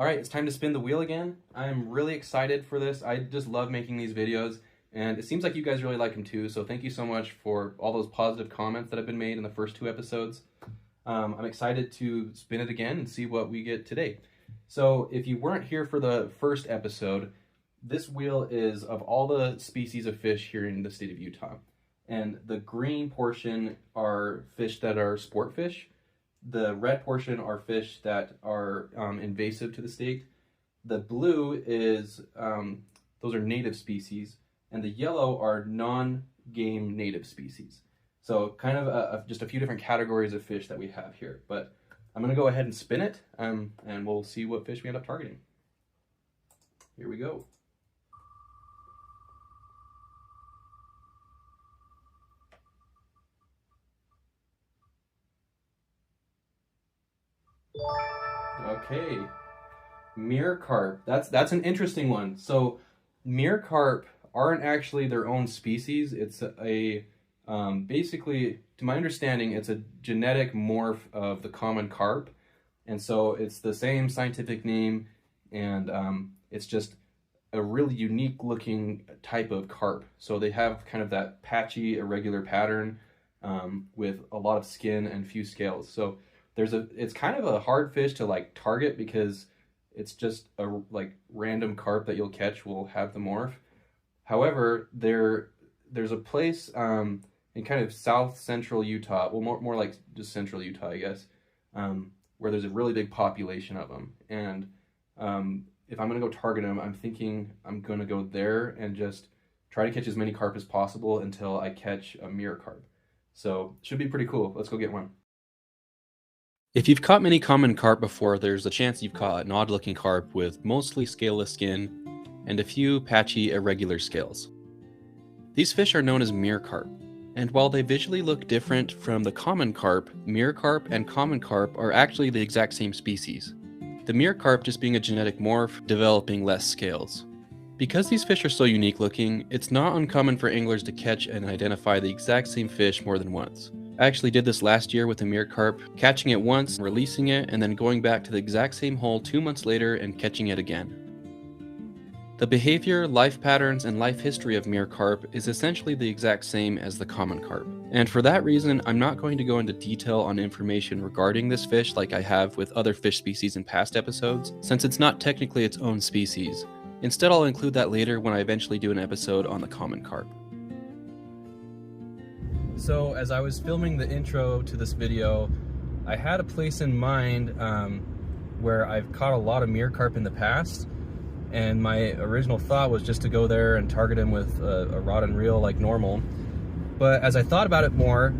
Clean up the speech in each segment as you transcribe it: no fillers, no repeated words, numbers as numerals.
All right, it's time to spin the wheel again. I'm really excited for this. I just love making these videos, and it seems like you guys really like them too, so thank you so much for all those positive comments that have been made in the first 2 episodes. I'm excited to spin it again and see what we get today. So if you weren't here for the first episode, this wheel is of all the species of fish here in the state of Utah. And the green portion are fish that are sport fish. The red portion are fish that are invasive to the state. The blue is, those are native species. And the yellow are non-game native species. So kind of just a few different categories of fish that we have here. But I'm going to go ahead and spin it, and we'll see what fish we end up targeting. Here we go. Okay, mirror carp. That's an interesting one. So mirror carp aren't actually their own species. It's a basically, to my understanding, it's a genetic morph of the common carp. And so it's the same scientific name, and it's just a really unique looking type of carp. So they have kind of that patchy, irregular pattern with a lot of skin and few scales. So it's kind of a hard fish to like target because it's just a like random carp that you'll catch will have the morph. However, there's a place in kind of south central Utah, well, more like just central Utah, I guess, where there's a really big population of them. And if I'm going to go target them, I'm thinking I'm going to go there and just try to catch as many carp as possible until I catch a mirror carp. So should be pretty cool. Let's go get one. If you've caught many common carp before, there's a chance you've caught an odd-looking carp with mostly scaleless skin and a few patchy, irregular scales. These fish are known as mirror carp. And while they visually look different from the common carp, mirror carp and common carp are actually the exact same species. The mirror carp just being a genetic morph, developing less scales. Because these fish are so unique looking, it's not uncommon for anglers to catch and identify the exact same fish more than once. I actually did this last year with a mirror carp, catching it once, releasing it, and then going back to the exact same hole 2 months later and catching it again. The behavior, life patterns, and life history of mirror carp is essentially the exact same as the common carp. And for that reason, I'm not going to go into detail on information regarding this fish like I have with other fish species in past episodes, since it's not technically its own species. Instead, I'll include that later when I eventually do an episode on the common carp. So as I was filming the intro to this video, I had a place in mind where I've caught a lot of mirror carp in the past. And my original thought was just to go there and target him with a rod and reel like normal. But as I thought about it more,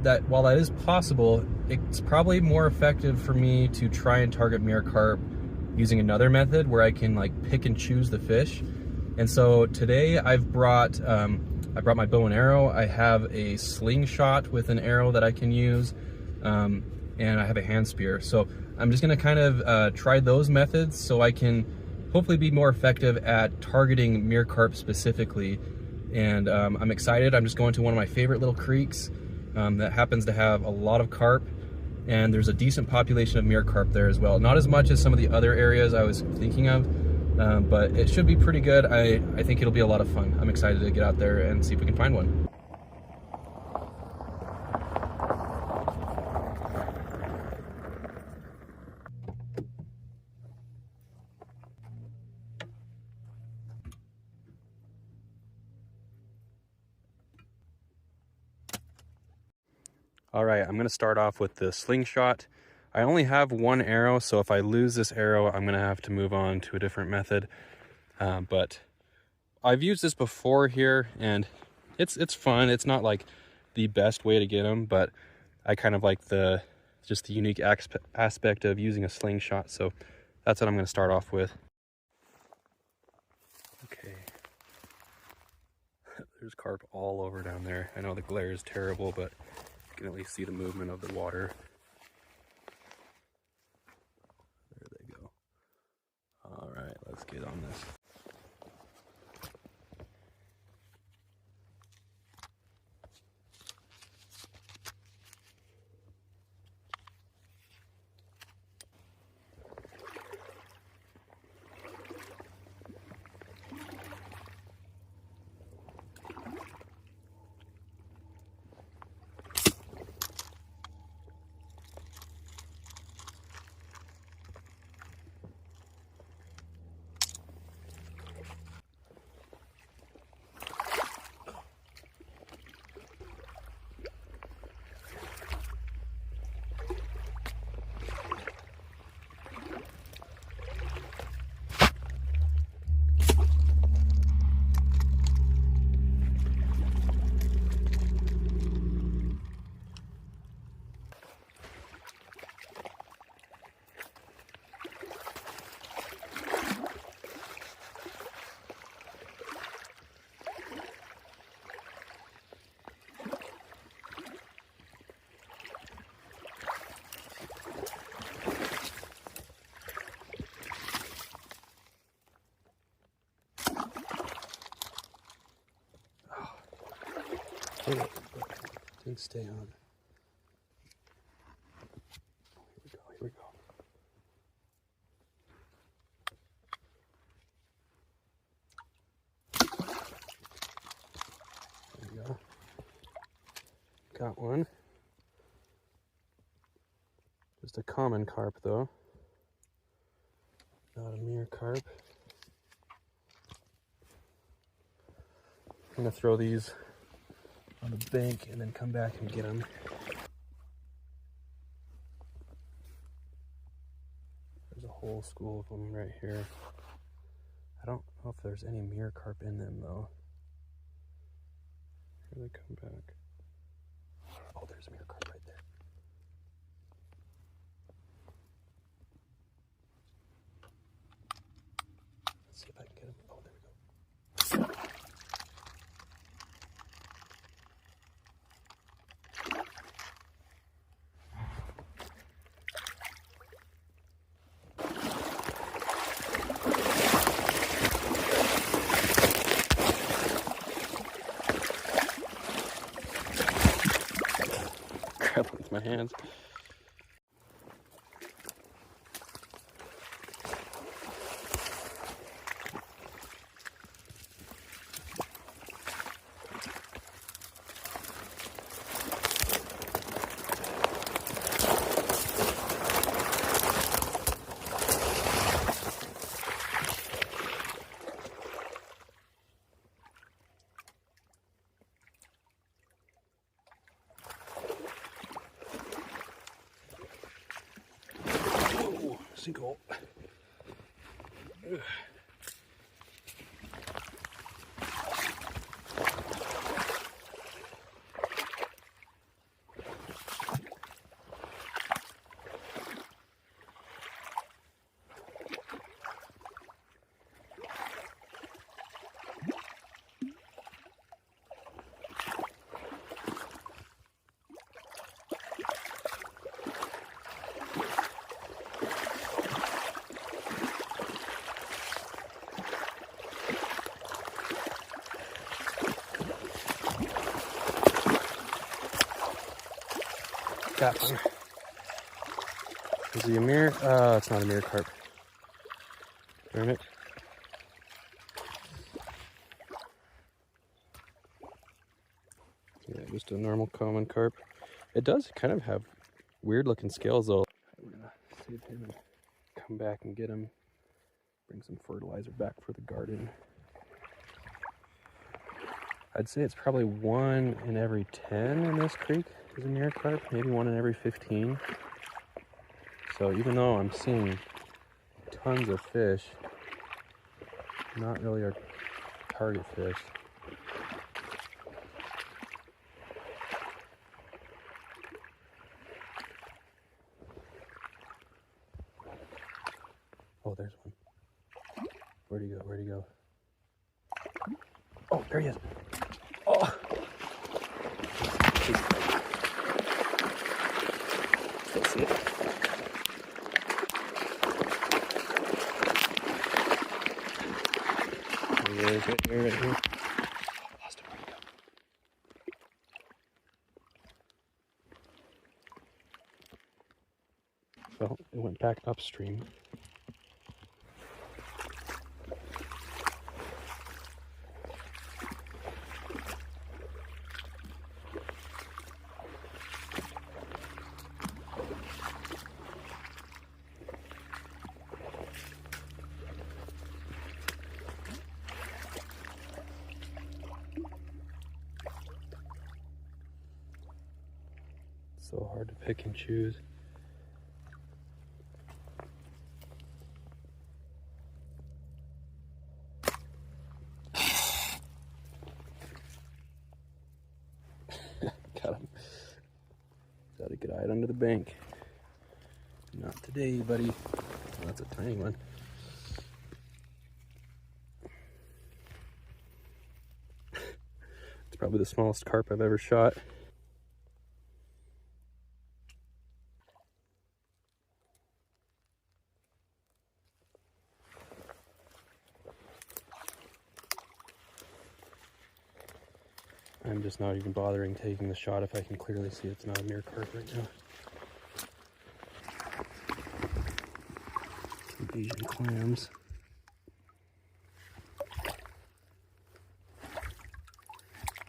that while that is possible, it's probably more effective for me to try and target mirror carp using another method where I can like pick and choose the fish. And so today I brought my bow and arrow. I have a slingshot with an arrow that I can use, and I have a hand spear. So I'm just gonna kind of try those methods so I can hopefully be more effective at targeting mirror carp specifically. And I'm excited. I'm just going to one of my favorite little creeks that happens to have a lot of carp, and there's a decent population of mirror carp there as well. Not as much as some of the other areas I was thinking of, but it should be pretty good. I think it'll be a lot of fun. I'm excited to get out there and see if we can find one. All right, I'm gonna start off with the slingshot. I only have one arrow, so if I lose this arrow, I'm gonna have to move on to a different method. But I've used this before here, and it's fun. It's not like the best way to get them, but I kind of like just the unique aspect of using a slingshot, so that's what I'm gonna start off with. Okay. There's carp all over down there. I know the glare is terrible, but you can at least see the movement of the water. There they go. All right, let's get on this. Oh, didn't stay on. Here we go. There we go. Got one. Just a common carp though. Not a mirror carp. I'm gonna throw these on the bank and then come back and get them. There's a whole school of them right here. I don't know if there's any mirror carp in them though. Here they come back. Oh, there's a mirror carp right there. Let's see if I can get him. Oh, there we go. Grab it with my hands. Sinkhole. Got one. Is he a mirror? It's not a mirror carp. Darn it. Yeah, just a normal common carp. It does kind of have weird looking scales though. I'm gonna save him and come back and get him. Bring some fertilizer back for the garden. I'd say it's probably 1 in every 10 in this creek is a mirror carp, maybe 1 in every 15. So even though I'm seeing tons of fish, not really our target fish. Oh, there's one. Where'd he go? Where'd he go? Oh, there he is. Oh! Still see it. There he is, right here, right here. Lost him. Where'd he go? Well, it went back upstream. So hard to pick and choose. Got him. Gotta get eyed under the bank. Not today, buddy. Oh, that's a tiny one. It's probably the smallest carp I've ever shot. I'm just not even bothering taking the shot if I can clearly see it's not a mirror carp right now. Some Asian clams.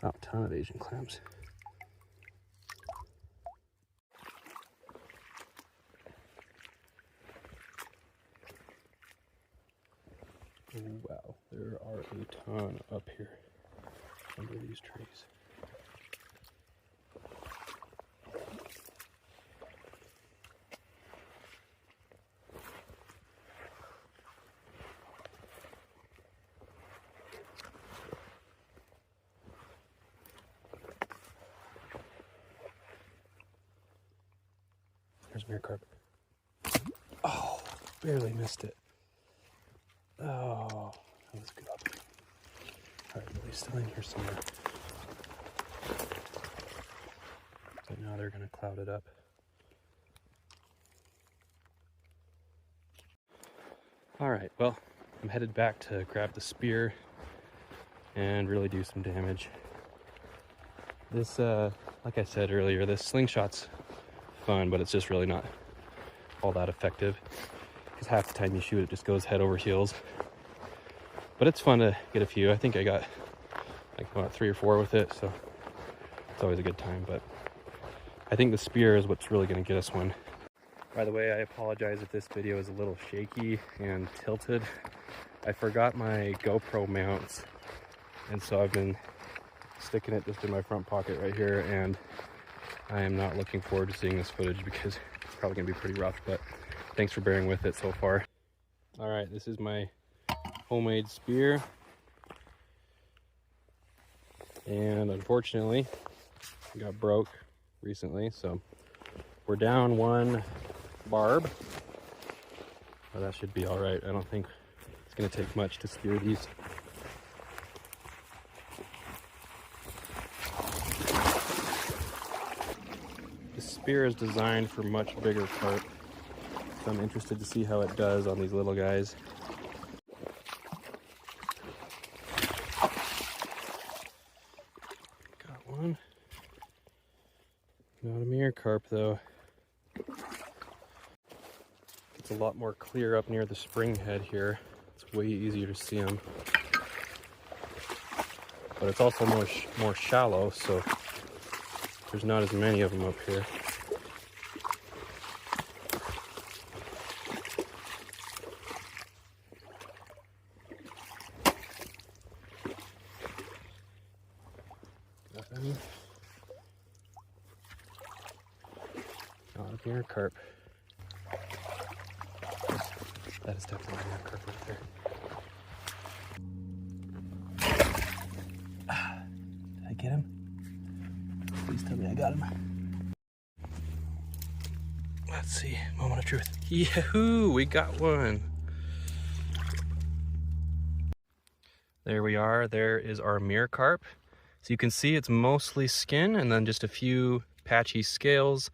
Oh, a ton of Asian clams. Oh, wow, there are a ton up here under these trees. There's mirror carp. Oh, barely missed it. Oh, that was good. Alright, well, he's still in here somewhere. So now they're going to cloud it up. Alright, well, I'm headed back to grab the spear and really do some damage. This, like I said earlier, this slingshot's fun, but it's just really not all that effective. Because half the time you shoot, it just goes head over heels. But it's fun to get a few. I think I got like about 3 or 4 with it, so it's always a good time. But I think the spear is what's really going to get us one. By the way, I apologize if this video is a little shaky and tilted. I forgot my GoPro mounts, and so I've been sticking it just in my front pocket right here, and I am not looking forward to seeing this footage because it's probably going to be pretty rough, but thanks for bearing with it so far. All right, this is my homemade spear. And unfortunately, it got broke recently, so we're down 1 barb. But that should be all right. I don't think it's going to take much to spear these. The spear is designed for much bigger carp. So I'm interested to see how it does on these little guys. Got one. Not a mirror carp though. It's a lot more clear up near the spring head here. It's way easier to see them. But it's also more shallow, so there's not as many of them up here. Not a mirror carp. That is definitely a mirror carp right there. Did I get him? Please tell me I got him. Let's see. Moment of truth. Yahoo! We got one. There we are. There is our mirror carp. So you can see it's mostly skin and then just a few patchy scales.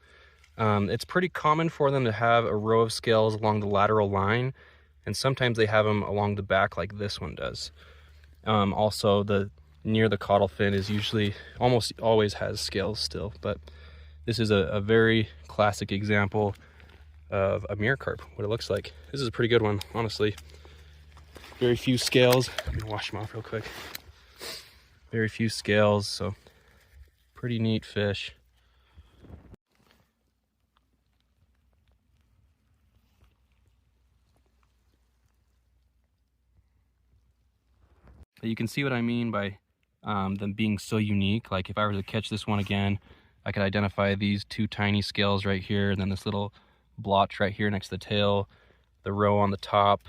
It's pretty common for them to have a row of scales along the lateral line, and sometimes they have them along the back like this one does. Also, near the caudal fin is usually, almost always has scales still, but this is a very classic example of a mirror carp, what it looks like. This is a pretty good one, honestly. Very few scales. I'm gonna wash them off real quick. Very few scales, so pretty neat fish. You can see what I mean by them being so unique. Like if I were to catch this one again, I could identify these 2 tiny scales right here, and then this little blotch right here next to the tail, the row on the top,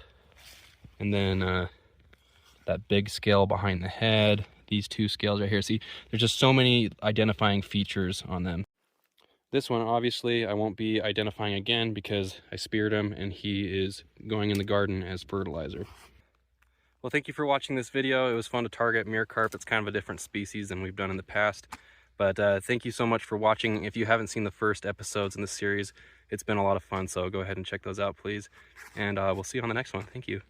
and then that big scale behind the head, these 2 scales right here. See, there's just so many identifying features on them. This one, obviously, I won't be identifying again because I speared him and he is going in the garden as fertilizer. Well, thank you for watching this video. It was fun to target mirror carp. It's kind of a different species than we've done in the past. But thank you so much for watching. If you haven't seen the first episodes in this series, it's been a lot of fun. So go ahead and check those out, please. And we'll see you on the next one. Thank you.